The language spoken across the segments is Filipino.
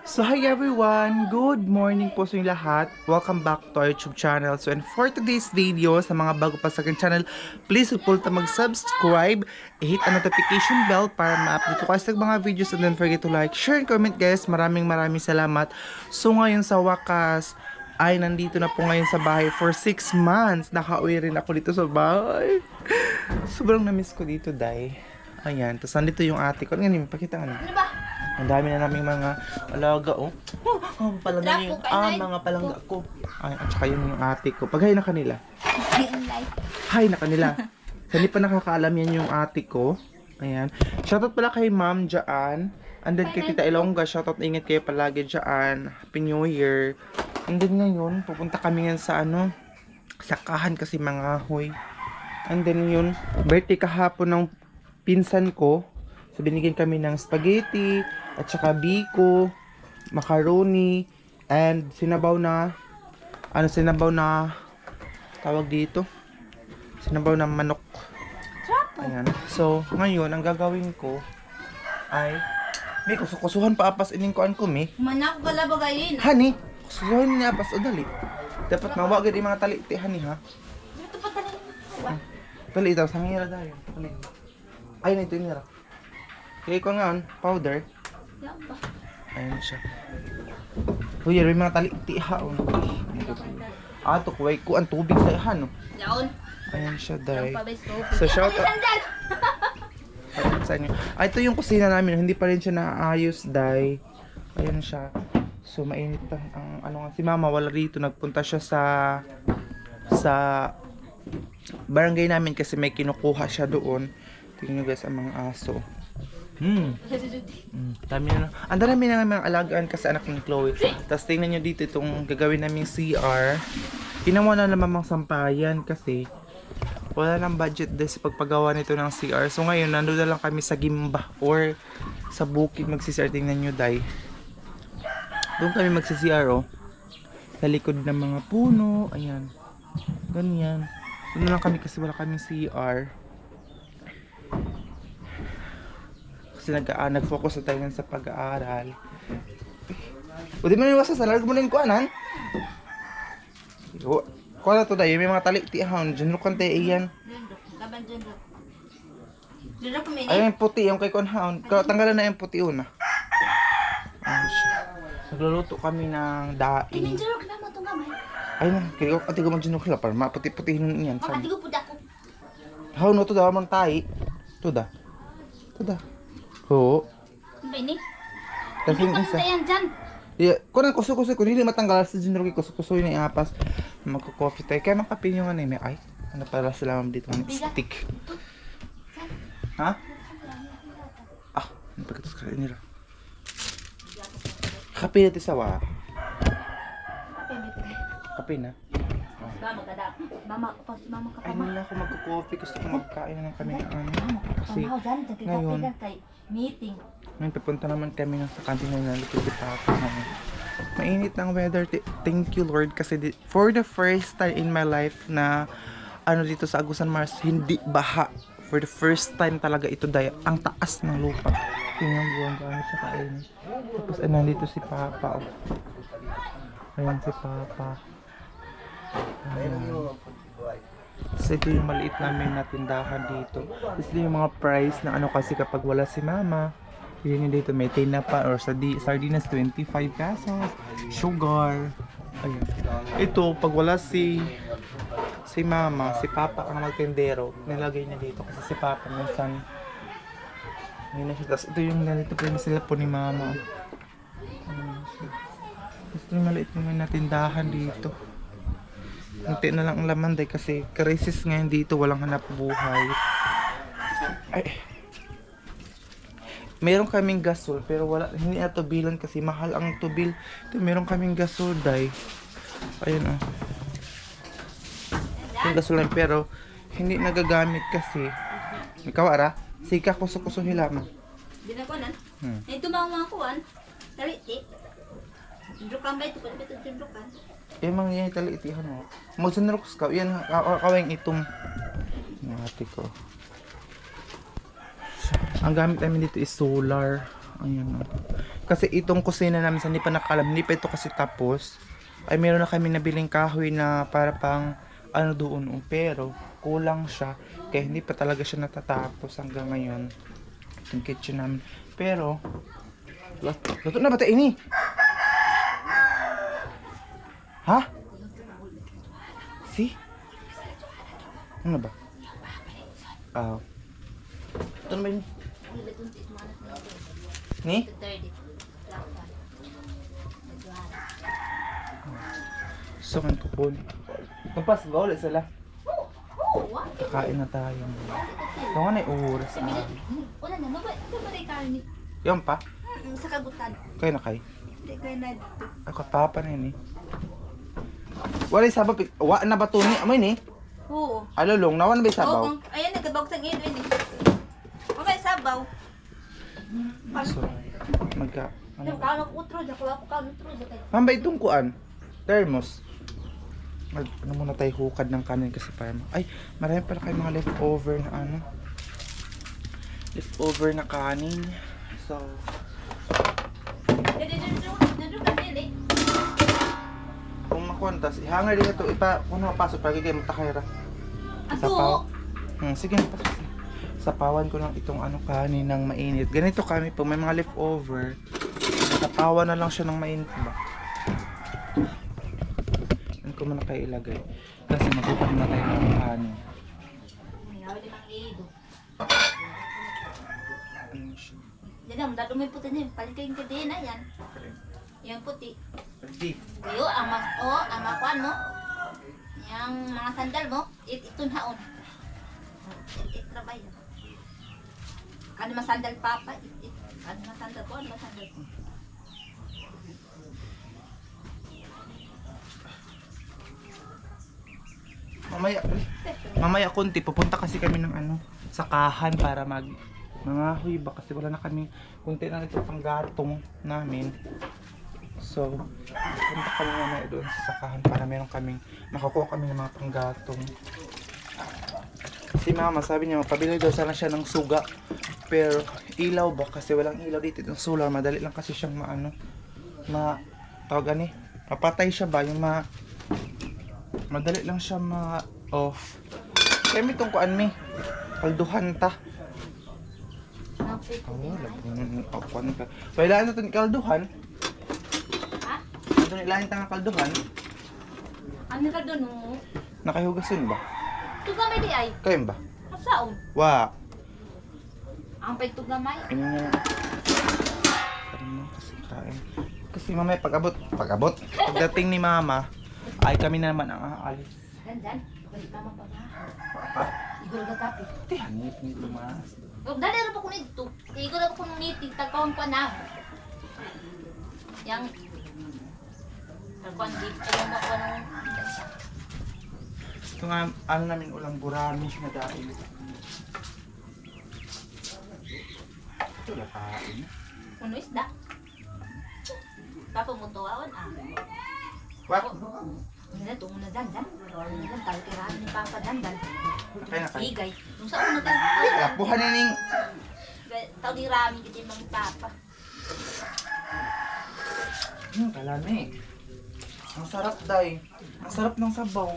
So hi everyone! Good morning po sa inyo lahat. Welcome back to our YouTube channel. So and for today's video, sa mga bago pa sa akin channel, please support na mag-subscribe, hit ang notification bell para ma-update ko kayo sa mga videos, and don't forget to like, share, and comment guys. Maraming salamat. So ngayon sa wakas, ay nandito na po ngayon sa bahay for 6 months. Nakauwi rin ako dito sa bahay. Sobrang na-miss ko dito, Day. Ayan, tapos nandito yung ate ko. Ano nga, pakita nga. Ano ba? Ang dami na naming mga alaga, oh. Palangga yung, mga palangga ko. Ay, at saka yung ate ko. Paghay na kanila. Hi na kanila. So, hindi pa nakakaalam yan yung ate ko. Ayan. Shoutout pala kay Ma'am Jaan. And then kay Tita Ilongga. Shoutout, ingat kayo palagi dyan. Happy New Year. And then ngayon, pupunta kami yan sa sakahan kasi mga hoy. And then yun, birthday kahapon ng pinsan ko. So, binigyan kami ng spaghetti, at saka biko, macaroni, and sinabaw na, tawag dito? Sinabaw na manok. Ayan. So, ngayon, ang gagawin ko ay, may kusukusuhan pa apas ining kuan ko, may. Manak wala bagayin. Hani, kusukusuhan niya apas o dali. Dapat mawagad yung mga taliti, hani ha. Dito pa tayo. Dali ito, sangira dahil. Ay, na ito yung nira. Kaya ko nga, powder. Yaba. Ayan siya. Uy, may mga taliti ha. Ato, kuway ko ang tubig sa ihan, no? Yaon. Ayan siya, Day. Pabesto. So, shout out sa inyo. Ah, ito yung kusina namin. Hindi pa rin siya naayos, Day. Ayan siya. So, mainit pa. Si Mama, wala rito. Nagpunta siya sa barangay namin kasi may kinukuha siya doon. Tingnan nyo guys, ang mga aso. Dami na. Ang dami na mga alagaan kasi anak ni Chloe. Tapos tingnan nyo dito itong gagawin naming CR. Ginawa na naman mga sampayan kasi wala nang budget din sa pagpagawa nito ng CR. So ngayon, nandun na lang kami sa Gimba or sa bukid magsi-CR. Tingnan nyo, Day. Doon kami magsi-CR, oh. Sa likod ng mga puno. Ayan. Ganyan. Doon lang kami kasi wala kaming CR. Kasi nag-focus na tayo sa pag-aaral. O di mo nang wasa sa largo mo na yung kuanan? Kuha na to tayo, may mga tali-tihan. Diyan kan tayo iyan. Laban dyan. Dyan ako may Ayun yung puti, yung kay Konhaon. Tanggalan na yung puti una. Ayun siya. Nagluluto kami ng daing. Kinindiro ka na mo itong gamay. Ayun na, kaya ko atigo mag-ginok lang para maputi-puti nun yan. Makatigo po dako. How no to daw man tayo? To da. Oo. Ano ba ini? Tapos yung Ano isa. tayan dyan? Yeah, kung ang kuso-kuso, kung hindi matanggal sa ginro kay kuso-kuso yun ay apas. Magko-coffee tayo. Kaya makapin yung may ay. Ano para sila dito ng stick. Ha? Ah, ano pagkatas ka nila? Kape natin sa wa. Kape na. Mama kada. Mama ka Ay, pa ma. nila ako magko-coffee. Gusto ko magkain na kami ng Kasi Pamahaw dyan. ngayon, Kay meeting. ngayon papunta naman kami sa kantin na nalipid si Papa. Mainit ang weather. Thank you Lord kasi for the first time in my life na dito sa Agusan Mars hindi baha. For the first time talaga ito dahil ang taas ng lupa. Tingnan buwan gamit sa kain. Tapos nandito si Papa. Ayan si Papa. So ito yung maliit namin na tindahan dito. Tapos ito yung mga price na kasi kapag wala si Mama. Yun yung dito may tinapa or sardinas 25 pesos. Sugar. Ayan. Ito pag wala si Mama, si Papa ang magtindero, nilagay niya dito kasi si Papa minsan yun na siya. Tapos ito yung ganito po yung sila po ni Mama. Tapos ito yung maliit naman na tindahan dito. Kunti na lang ang laman dahil kasi krisis ngayon dito, walang hanap buhay. Ay. Meron kaming gasol pero hindi na tubilan kasi mahal ang tubil. Ito meron kaming gasol dahil. Ayun oh. Yung gasol lang pero hindi nagagamit kasi. Ikaw ara, sika kuso-kuso hilama. Di na ko nan. Ito mga kuwan. Taliti. Jundukan ba ito? Pwede ba ito jundukan? Mga yan talitihan mo. Magsunroks ka. Yan kawing itom. Ngati ko. Ang gamit namin dito is solar. Ayan o. Kasi itong kusina namin sa hindi pa nakalam, hindi pa ito kasi tapos. Ay meron na kami nabiling kahoy na para pang ano doon. Pero kulang siya. Kaya hindi pa talaga siya natatapos hanggang ngayon. Itong kitchen namin. Pero, luto na ba tayo ini? Ha? See? Ano ba? Ito na ba yun? Ni? So, kan ko po. Kampas ba ulit sila? Kakain na tayo. Ito nga na yung oras. Wala na, mabay karni. Yan pa? Sa kagutan. Kayo na kayo? Hindi kayo na dito. Ako papa na yun eh. Wala yung sabaw. Wa na ba ito ni? Amoy ni? Oo. Alulong, nawa na ba yung sabaw? Oo, ayan, nagkabawag sa ngilo yun eh. Okay, sabaw. So, magka... Ano ka ano utro, ako ako ka utro sa Ma'am, ba itong kuan? Thermos. Ano muna tayo hukad ng kanin kasi para ay, marami pala kayo mga leftover na ano. Leftover na kanin. So, kung makuantas, ihangar din ito. Kung napasok, pagi kayo matakayra. Ato! Sige, napasok. Sapawan ko lang itong ano kanin ng mainit. Ganito kami pag may mga leftover. Sapawan na lang siya ng mainit ba? Ano ko muna kayo ilagay? Kasi magbupat na tayo ng kanin. Ano siya? Yan ang dado may puti niya. Palikay yung puti na yan. Yung puti. Pwede. Kayo, ang makuan mo. Yung mga sandal mo. Itun haon. Itrabay yan. Ano masandal papa? Ano masandal ko? Ano masandal ko? Mamaya konti, pupunta kasi kami ng ano, sakahan para mga ba kasi wala na kami kunti na ito pang gatong namin. So, pupunta kami mamaya doon sa sakahan para meron kaming makakuha kami ng mga panggatong. Si mama sabi niya magpabili daw sana siya ng suga. Pero ilaw ba kasi walang ilaw dito ng solar, madali lang kasi siyang tawag ani, papatay siya ba yung madali lang siya off. Kaya may itong kuan mi kalduhan ta. Kuan ka. Kailangan natin kalduhan. Ha? Ito nilahin ta nga kalduhan. Ano ka doon mo? Nakahugasin ba? Ito gamay di ay. Kayo ba? Kasaon? Wa. Ang pagtug gamay. Ano na? Kasi kain. Kasi mamaya pag-abot. Pagdating ni mama, ay kami na naman ang aalis. Dan, balik mama pa ba? Pa? Igor ka kape. Ito hanip ni Tomas. Huwag dali rin pa ko nito. Igor ako kung meeting, tagkawang pa na. Yang tagkawang dito, ayaw mo ako nung... Ito nga, ano namin ulang gurami na dahil. Ito lakain. Ano isda? Papa mo tuwawan What? Nila tungo na dandan. Nila tayo kirahan ni Papa dandan. Kaya na kayo. Bigay. Nung sa una dandan. Kapuhan na ning... Tao ni Rami kita yung mga Papa. Kalami. Ang sarap day. Ang sarap ng sabaw.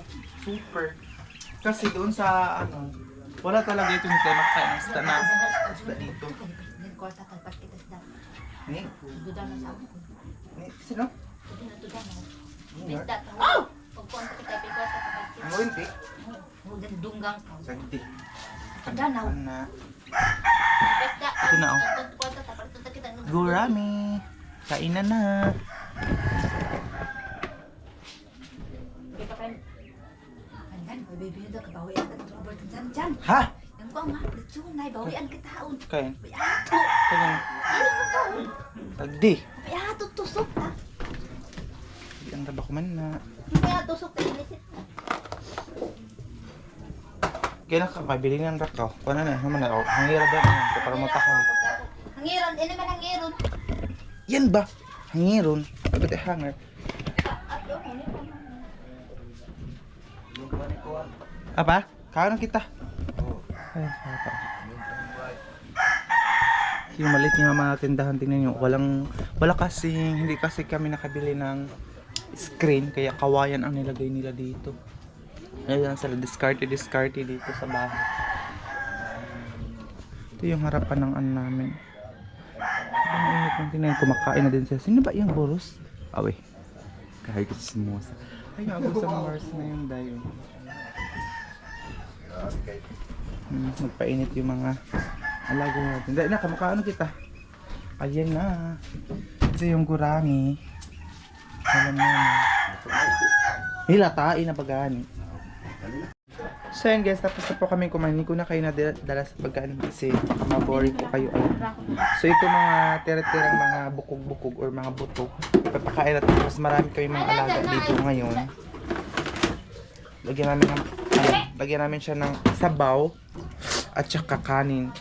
Super. Kasi doon sa ano, wala talaga ito yung tema kaya ng isda na isda dito. Nagkorta tagpat kita isda. Ni? Duda na sa ako. Ni? Sino? Duda na duda na. Ni? Isda. Oh! Pagpunta kita pagkorta tagpat kita. Ang winti? Huwag dunggang ka. Sagdi. Danaw. Na. Isda. Ito na, oh. Pagkorta tagpat kita. Gurami. Kainan na. Andan, may baby na daw, kabawian ka ng Robert dyan. Ha? Yang ko nga, litsungay, bawian kita taon. Kaya. Bayato. Kaya. Ano mo taon? Tagdi. Bayato, tusok ha. Ang taba ko man na. Bayato, tusok ka inisit mo. Kaya nakakabili ng rakaw. Paano na? Naman na ako. Hangira ba? Para matakaw. Hangiron, ini man hangiron. Yan ba? Hangiron. Dapat ay hanger. Apa? Kaon kita. Ay, apa? Yung maliit yung mga tindahan, tingnan nyo. Wala kasi, hindi kasi kami nakabili ng screen. Kaya kawayan ang nilagay nila dito. Ayan sila, discarte dito sa bahay. Ito yung harapan ng ano namin. Ang init ng tingnan, kumakain na din sila. Sino ba yung boros? Awe. Kahit kasi sumusa. Ay, ako sa Mars na yung dayon. Magpainit yung mga alaga natin. Dahil na, kamakaano kita. Ayan na. Ito yung gurami. Alam mo na. Hilatain na bagani. So yun guys, tapos na po kami kumain. Hindi ko na kayo nadala sa pagkain kasi maboring po kayo. So ito mga tira-tirang mga bukog-bukog or mga buto. Papakain natin. Mas marami kami mga alaga dito ngayon. Lagyan namin siya ng sabaw at saka kanin.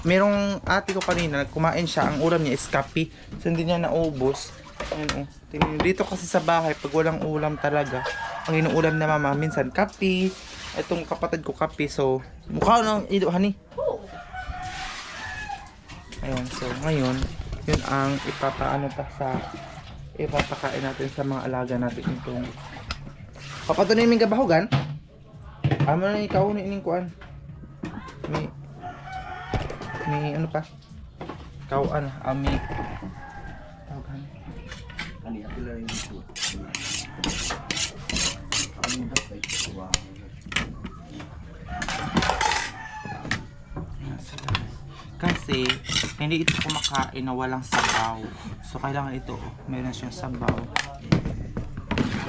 Merong ate ko kanina, kumain siya, ang ulam niya is kape. So hindi niya naubos. Ayun, dito kasi sa bahay, pag walang ulam talaga, ang inuulam na mama, minsan kape. Itong kapatid ko kape, so mukha ng ido, honey. Ayun, so ngayon, yun ang ipapakain natin sa mga alaga natin itong papatunin yung gabahugan. Amo na ikaw na ining kuan. May ano pa? Kauan, ami. Tawagan. Ani ako lang ito. Ami hapay ko. Kasi hindi ito kumakain na walang sabaw. So kailangan ito, meron siyang sabaw.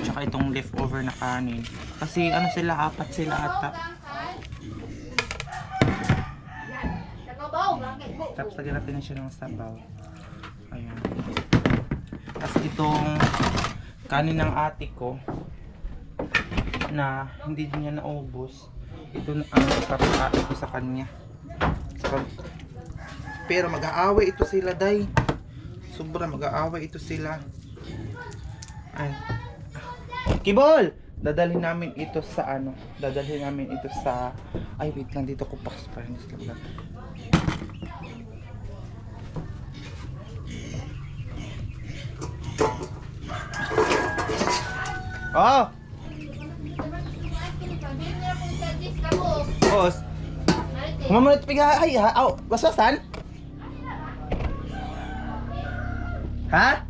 Tsaka itong leftover na kanin. Kasi ano sila, 4 sila ata. Tapos lagyan natin na siya ng sabaw. Ayan. Tapos itong kanin ng ate ko na hindi din niya naubos. Ito na ang ipapakain ko sa kanya. Pero mag-aaway ito sila, day. Sobra mag-aaway ito sila. Ay. Kibol! Dadalhin namin ito sa ano? Dadalhin namin ito sa... Ay, wait lang. Dito ko pakas pa rin. Oh! Boss! Humamunod piga. Ay, ha? Aw, waswasan? Ha?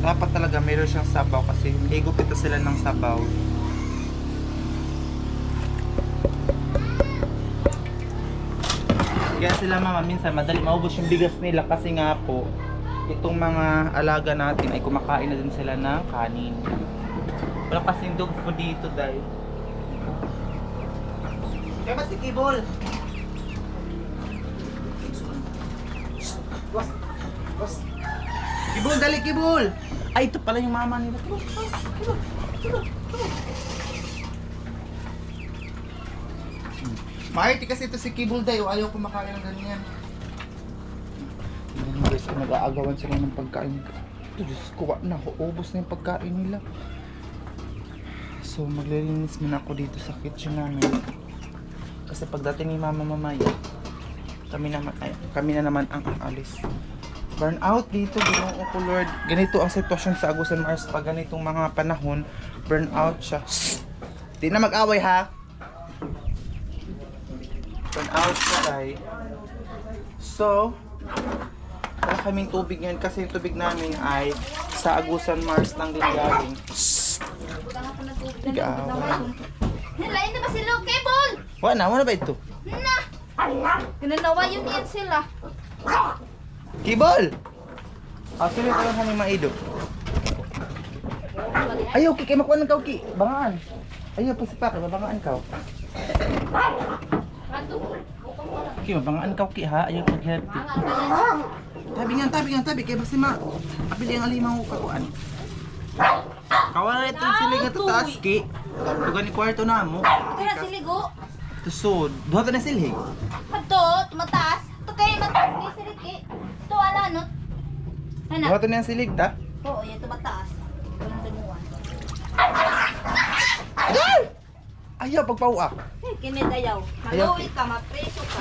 Dapat talaga meron siyang sabaw kasi higop ito sila ng sabaw. Kaya sila mama minsan madali maubos yung bigas nila kasi nga po itong mga alaga natin ay kumakain na din sila ng kanin. Wala kasing dog food dito dahil. Kaya ba si Kibol? Boss. Kibol, dali Kibol! Ay, ito pala yung mama nila. Kibol. Maarti kasi ito si Kibol dayo. Ayaw kumakain ng ganyan. Hindi guys, nag-aagawan sila ng pagkain. Ito, Diyos ko, ubos na yung pagkain nila. So, maglilinis muna ako dito sa kitchen namin. Kasi pagdating ni mama mamaya, kami na naman ang aalis. Burnout dito, Ginoo ko Lord. Ganito ang sitwasyon sa Agusan Mars pag ganitong mga panahon, burnout siya. Di na mag-away ha. Burnout siya ay. So, wala kaming tubig ngayon kasi yung tubig namin ay sa Agusan Mars lang din galing. Gawin. Nilain na ba sila? Kebol! Wala ba ito? Na! Ginanawa yun yan sila. Kibol! Sino ito lang kami maido? Ayaw, kay makuha ng kauki. Bangaan. Ayaw, pasipak. Mabangaan ka. Okay, mabangaan kauki ha. Ayaw, pag-healthy. Tabi. Kaya basi apili ang alimang kakuan. Kawan ito yung silig na tataas, ki. Ito gani kwarto na mo. Ito na siligo. Ito so, duha ka na silhig. Ito, mataas. Ito kayo mataas ni siligi. Ito ala no. Duha to na yung silig ta. Oo, yan ito mataas. Ito ng damuan. Ay! Ayaw, pagpawa. Kinidayaw. Ayaw. Maluwi ka, mapreso ka.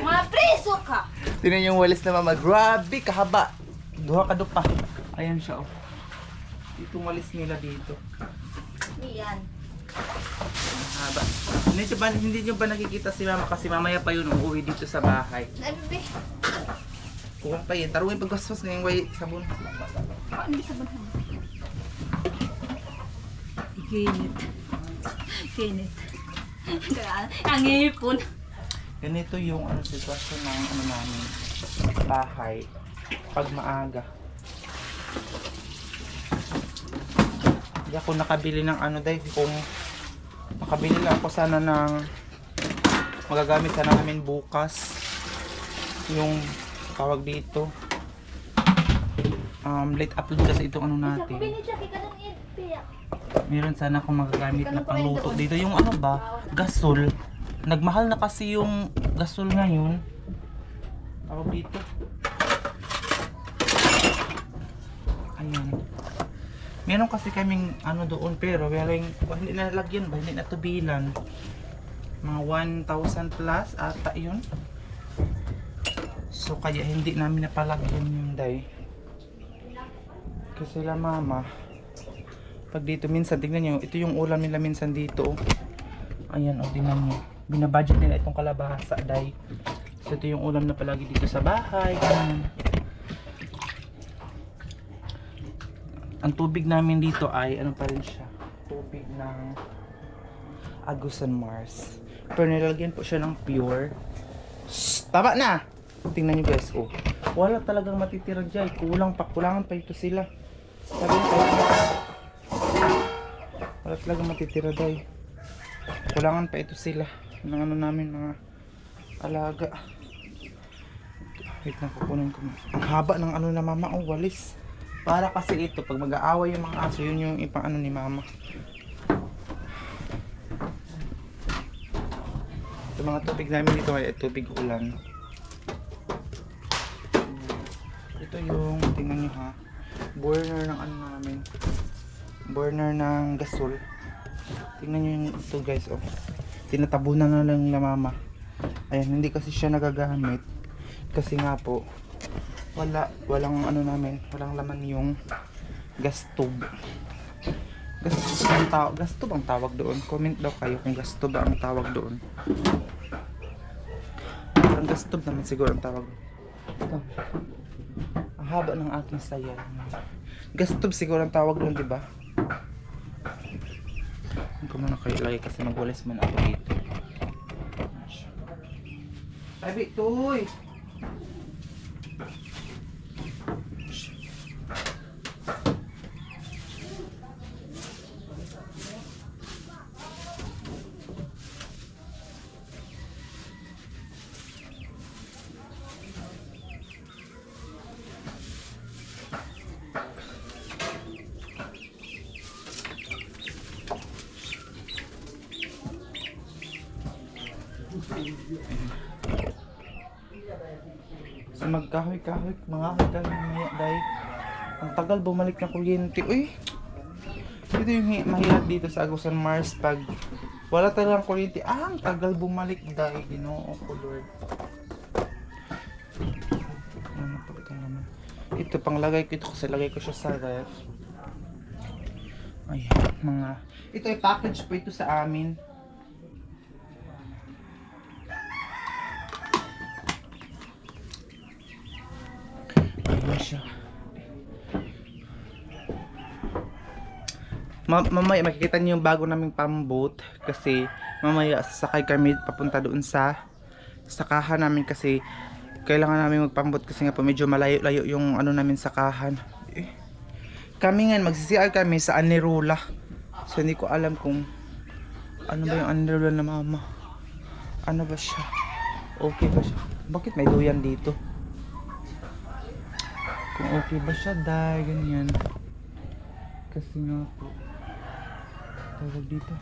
Mapreso ka! Tingnan yung walis na mama. Grabe, kahaba. Duha ka pa. Ayan siya, oh. Itong walis nila dito. Iyan. Haba. Hindi nyo ba nakikita si mama kasi mamaya pa yun uuwi dito sa bahay. Ay, bebe. Kuwang pa yun. Tarungin paggastos ngayong way sabon. Ano sa banhan? Kinit. Kinit. Ang ipon. Ganito yung sitwasyon ng namin bahay pag maaga. Hindi ako nakabili ng dahil kung makabili lang ako sana ng magagamit sana namin bukas yung tawag dito late upload kasi itong natin. Meron sana akong magagamit na pangluto dito yung gasol. Nagmahal na kasi yung gasol ngayon. Tawag dito. Ayan. Meron kasi kaming doon pero hindi na lagyan ba? Hindi na tubilan. Mga 1,000 plus ata yun. So kaya hindi namin napalagyan yung day. Kasi la mama. Pag dito minsan, tingnan nyo, ito yung ulam nila minsan dito. Ayan tingnan nyo. Binabudget nila itong kalabasa day. So ito yung ulam na palagi dito sa bahay. Ganun. Ang tubig namin dito ay pa rin siya, tubig ng Agusan Mars, pero nilagyan po siya ng pure. Shhh, tama na. Tingnan nyo guys, wala talagang matitira dyan. Kulangan pa ito sila. Sabi ko, wala talagang matitira dyan. Kulangan pa ito sila ng namin mga alaga. Wait lang, kukunin ko. Ang haba ng na mama, walis. Para kasi ito, pag mag-aaway yung mga aso, yun yung ipang ni mama. Ito mga tubig namin dito ay tubig ulan. Ito yung, tingnan nyo ha, burner ng namin. Burner ng gasol. Tingnan nyo yung ito guys, tinatabunan na lang nila mama. Ayan, hindi kasi siya nagagamit. Kasi nga po, walang namin, walang laman yung gas tube. Gas tube ang tawag doon. Comment daw kayo kung gas tube ang tawag doon. Parang gas tube naman siguro ang tawag. Ito. Ang haba ng aking sayal. Gas tube siguro ang tawag doon, di ba? Hindi ko muna kayo lagi kasi magwalis man ako dito. Sabi, tuy! So magkahoy-kahoy, mga kahoy dahil ang tagal bumalik na kuryente. Uy! Ito yung mahirap dito sa Agusan Mars pag wala talagang kuryente. Ang tagal bumalik dahil Ginoo ko Lord. Ano pa ito naman? Ito panglagay ko ito kasi lagay ko siya sa ref. Ayan, mga ito ay package po ito sa amin. Siya. Mamaya makikita niyo yung bago naming pamboat kasi mamaya sasakay kami papunta doon sa sakahan namin kasi kailangan namin magpambot kasi nga po medyo malayo-layo yung namin sakahan. Kami nga magsi-CR kami sa Anirula. So hindi ko alam kung ano ba yung Anirula na mama. Ano ba siya? Okay ba siya? Bakit may duyan dito? Kung okay ba siya dahil ganyan kasi nga po tawag dito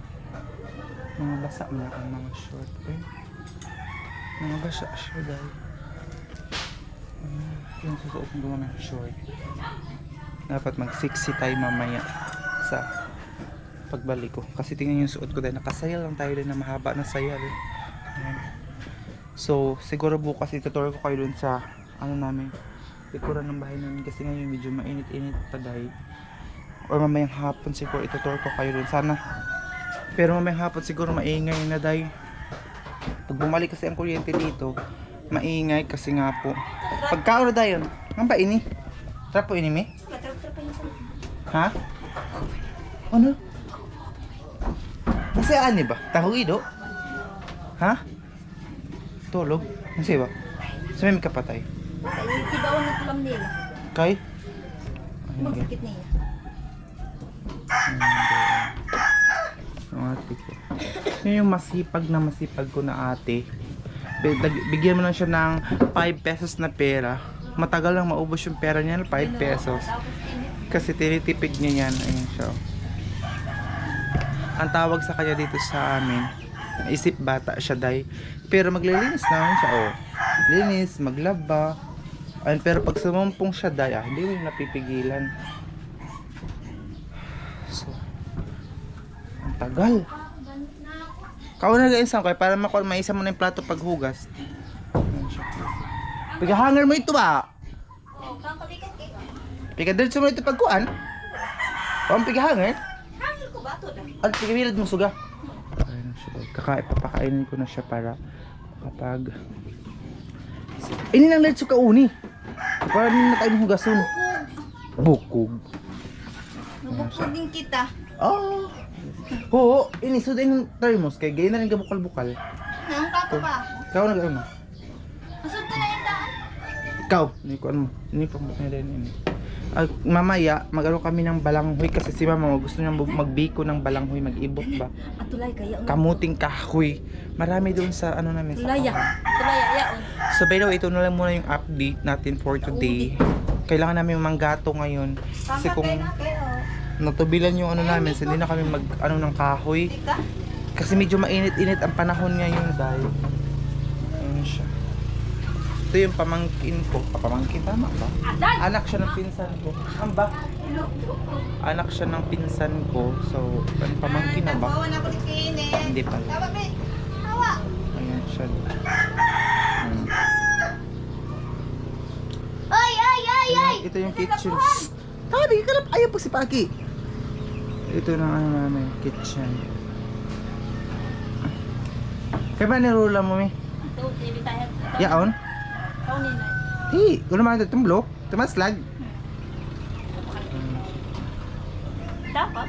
mga basa mo ang mga short mga basa siya dahil yung susuot mo ng short dapat mag 60 tayo mamaya sa pagbalik ko. Kasi tingnan yung suot ko dahil nakasayal lang tayo din na mahaba na sayal. Ayan. So, siguro bukas ituturo ko kayo dun sa ano namin, likuran ng bahay namin kasi ngayon medyo mainit-init pa dahil. Or mamayang hapon siguro ituturo ko kayo dun sana. Pero mamayang hapon siguro maingay na dahil. Pag bumalik kasi ang kuryente dito, maingay kasi nga po. Pagkaon na dayon, ang ba ini? Trapo ini mi? Ha? Ano? Kasi ani ba? Tahuido? Ha? Tulog? Kasi ba? Sa may kapatay? Ay, tibawan ng tulam nila. Kay? Magsikit niya. Yung ate ko. Yun yung masipag ko na ate. Bigyan mo lang siya ng 5 pesos na pera. Matagal lang maubos yung pera niya, 5 pesos. Kasi tinitipid niya yan. Ayun siya. Ang tawag sa kanya dito sa amin, isip bata siya day. Pero maglilinis naman siya. Oh. Linis, maglaba. Ayun, pero pag sumumpong siya day, hindi mo yung napipigilan. So, ang tagal. Kao na guys, kaya para maisa mo na yung plato paghugas. Pigahanger mo ito ba? Oh, kakabikat kayo. Pigadalso mo ito pagkuan? O ang pigahanger? Hangil ko ba ito? At pigabilad mo suga. Ayun siya. Papakainin ko na siya para kapag ini nang letso ka uni. Para hindi na tayo hugason. Bukog. Nabukod din kita. Oh. Oo, ini so din thermos kay gay na rin kabukal-bukal. Nang kapo ba? Ikaw na gano'n. Masud ka na yung daan? Ikaw, hindi ko ano, hindi pa mo rin ini. Mamaya, mag-ano kami ng balanghoy kasi si mama gusto niya magbiko ng balanghoy, mag-ibok ba? Atulay kaya. Kamuting kahoy. Marami doon sa ano namin sa Tulaya. kahoy. Tulaya yaon. So by the way, ito na lang muna yung update natin for today. Kailangan namin manggato ngayon. Kasi kung natubilan yung ano namin, so hindi na kami mag ano ng kahoy. Kasi medyo mainit-init ang panahon ngayon dahil ayun siya. Ito yung pamangkin ko. Pamangkin tama ba? Anak siya ng pinsan ko. Ang ba? Anak siya ng pinsan ko. So, pamangkin na ba? Hindi pa. Ayan siya. Ito yung kitchen. Tabi ka na. Ayaw pa si Paki. Ito na ano namin. Kitchen. Kaya ba nirula mo mi? Ito, TV tayo. Yaon? Kaunin na. Kung naman ito tumblo. Tumaslag. Dapat.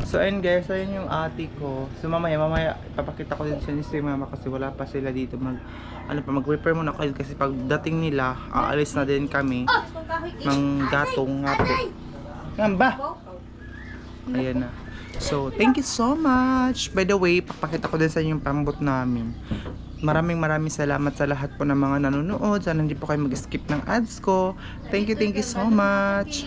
So ayun guys, ayun yung ate ko. So mamaya papakita ko din sa inyo si mama kasi wala pa sila dito mag-prepare muna kayo kasi pagdating nila, aalis na din kami ng gatong nga po. Yan ba? Ayan na. So, thank you so much. By the way, papakita ko din sa inyo yung pambot namin. Maraming salamat sa lahat po ng mga nanonood. Sana hindi po kayo mag-skip ng ads ko. Thank you so much.